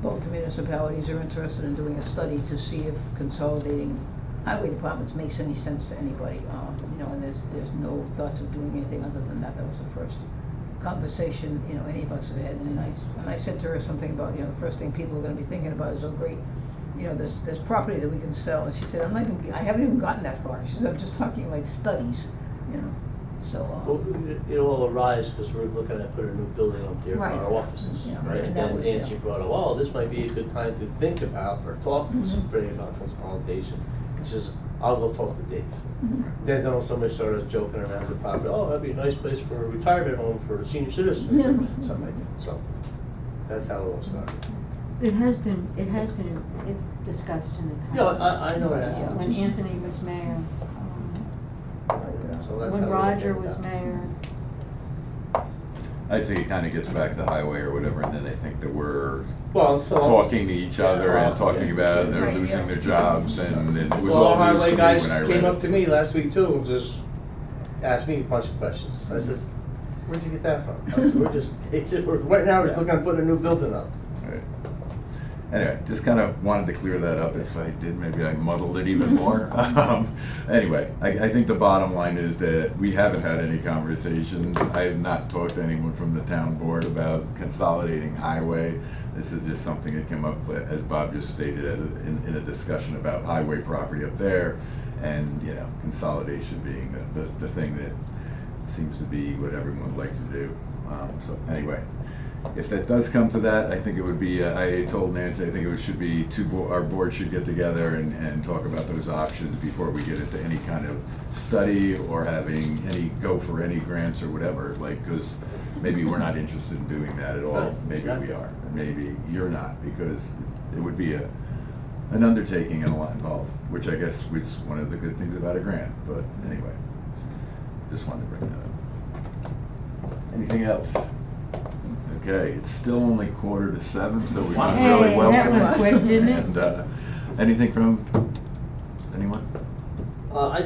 both the municipalities are interested in doing a study to see if consolidating highway departments makes any sense to anybody. You know, and there's no thoughts of doing anything other than that. That was the first conversation, you know, any of us have had. And I said to her something about, you know, the first thing people are gonna be thinking about is, oh great, you know, there's property that we can sell. And she said, I haven't even gotten that far. She said, I'm just talking like studies, you know. So, Well, it all arise because we're looking at putting a new building up there for Right. our offices, Yeah, right? and And that then was, Nancy yeah. brought up, oh, this might be a good time to think about or talk to Mhm. somebody about consolidation. She says, I'll go talk to Dave. Mhm. Then somebody started joking around the property, oh, that'd be a nice place for a retirement home for senior citizens, Yeah. or something like that. So that's how it all started. It has been discussed in the past. Yeah, I know Right, that. yeah. When Anthony was mayor, So that's when how it Roger all was worked out. mayor. I think it kind of gets back to highway or whatever, and then they think that we're Well, so. talking to each other Yeah. and talking about and they're Right, losing yeah. their jobs, and it was Well, all our news highway to me guys when I read came it. up to me last week too, and just asked me a bunch of questions. I says, where'd you get that from? I said, right now, we're looking at putting a new building up. Right. Anyway, just kind of wanted to clear that up. If I did, maybe I muddled it even more. Anyway, I think the bottom line is that we haven't had any conversations. I have not talked to anyone from the town board about consolidating highway. This is just something that came up, as Bob just stated, in a discussion about highway property up there, and, you know, consolidation being the thing that seems to be what everyone would like to do. So anyway, if that does come to that, I think it would be, I told Nancy, I think it should be our board should get together and talk about those options before we get into any kind of study or go for any grants or whatever, like, because maybe we're not interested in doing that at all. Right. Maybe we are, and maybe you're not, because it would be an undertaking and a lot involved, which I guess was one of the good things about a grant, but anyway, just wanted to bring that up. Anything else? Okay, it's still only 6:45, so we've done really well Hey, that tonight. went quick, didn't it? And, anything from anyone? I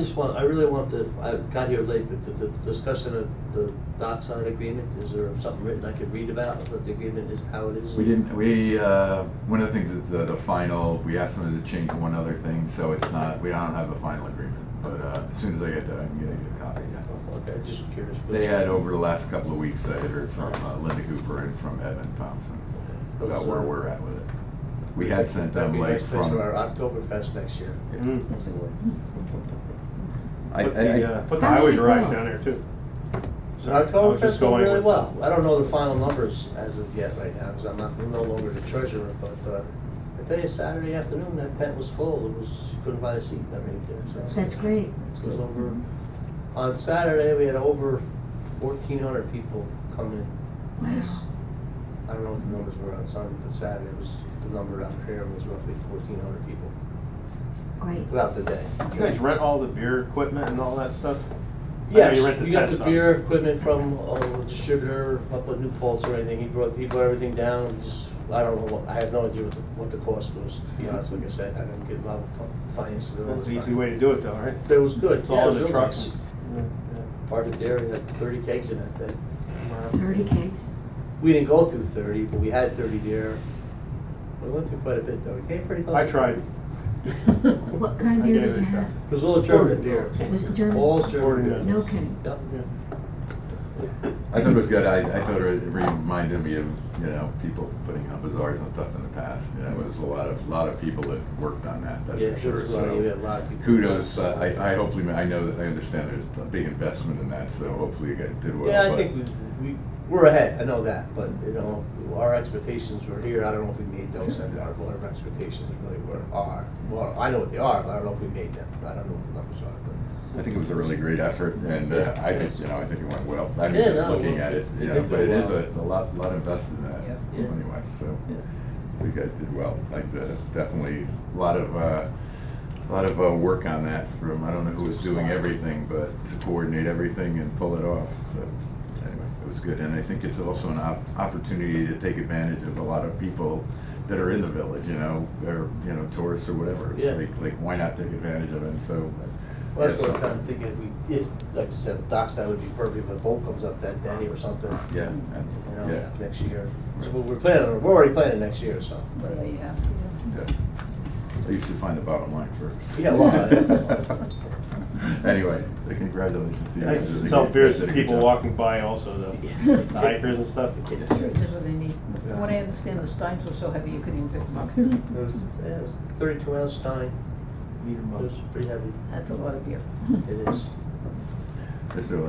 really want I got here late, but the discussion of the dockside agreement, is there something written I could read about what the agreement is, how it is? One of the things is the final, we asked them to change one other thing, so it's not, we don't have a final agreement. But as soon as I get that, I can get you a copy, yeah. Okay, just curious. They had, over the last couple of weeks, I had heard from Linda Cooper and from Evan Thompson about where we're at with it. We had sent That'd them be a like nice place from. for our Oktoberfest next year. Mm. Yes, it would. Put the How highway did it garage go? down there too. So I was Oktoberfest just went going really with- well. I don't know the final numbers as of yet right now, because I'm no longer the treasurer, but I tell you, Saturday afternoon, that tent was full. You couldn't find a seat underneath there, so. That's great. It was over, on Saturday, we had over 1,400 people come in. Nice. I don't know what the numbers were on Sunday, but Saturday was, the number out here was roughly 1,400 people Great. throughout the day. You guys rent all the beer equipment and all that stuff? I know Yes, you rent the we got tent the stuff. beer equipment from a distributor up at New Paltz or anything. He brought everything down, and just, I don't know I have no idea what the cost was, to be honest, like I said, I didn't get a lot of finances and all That's this an easy stuff. way to do it though, right? But it was good, It's yeah, all it was in the real trucks. nice. Yeah. Part of dairy had 30 kegs in that thing. 30 cakes. We didn't go through 30, but we had 30 there. We went through quite a bit though, we came pretty close. I tried. What kind of I beer gave did it you a shot. have? It was all German beer. Was it German? All German Sporting beer. goods. No kidding. Yep. I thought it was good. I thought it reminded me of, you know, people putting on bazaars and stuff in the past. You know, it was a lot of people that worked on that, that's Yeah, for there sure. was a lot of- we had a So lot of people. kudos, I hopefully, I know that, I understand there's a big investment in that, so hopefully you guys did well. Yeah, I but- think we're ahead, I know that, but, you know, our expectations were here, I don't know if we made those, and what our expectations really are. Well, I know what they are, but I don't know if we made them, I don't know what the numbers are, but. I think it was a really great effort, and I think, you know, I think it went well. I mean, Yeah, just no, looking at it, it you know, did but go it is well. a lot invested in that, Yeah. Yeah. anyway, so. Yeah. You guys did well, like, definitely a lot of work on that from, I don't know who was doing everything, but to coordinate everything and pull it off, so, anyway, it was good, and I think it's also an opportunity to take advantage of a lot of people that are in the village, you know, or, you know, tourists or whatever. It's Yeah. like, why not take advantage of it, and so. Well, that's yeah, what I'm so- kind of thinking, if, like I said, dockside would be perfect if a boat comes up that day or something. Yeah, You know, yeah, next year. So we're already planning next year, so. Well, you have yeah. You should find the bottom line first. Yeah, well, Anyway, congratulations to you. I guys. used to sell beers You to did a good people job. walking by also though, the hikers and stuff. to. Sure, just what they need. From what I understand, the steins were so heavy you couldn't even pick them up. it was 32-ounce stein. Meter It was mugs. pretty heavy. That's a lot of beer. It is. Mr.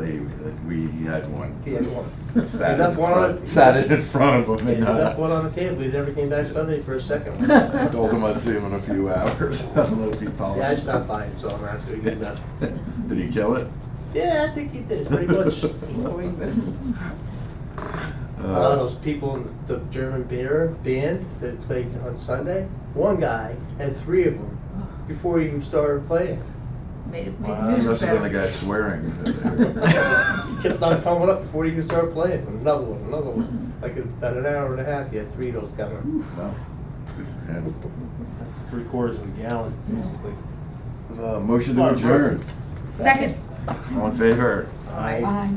Lee, he had one. He had one. Sat left in one on front, it. sat it in front of him He and, left one on the table, he never came back Sunday for a second one. I told him I'd see him in a few hours. I don't know if he followed. Yeah, I stopped by and saw him after he did that. Did he kill it? Yeah, I think he did, pretty much. Those people in the German beer band that played on Sunday, one guy had 3 of them before he even started playing. Made Wow, the he music must have been the better. guy swearing. He kept on coming up before he even started playing. Another one. Like about an hour and a half, he had 3 of those coming. Well, good for him. 3/4 of a gallon, basically. Motion to Lot of adjourn. Second. All in favor? Aye.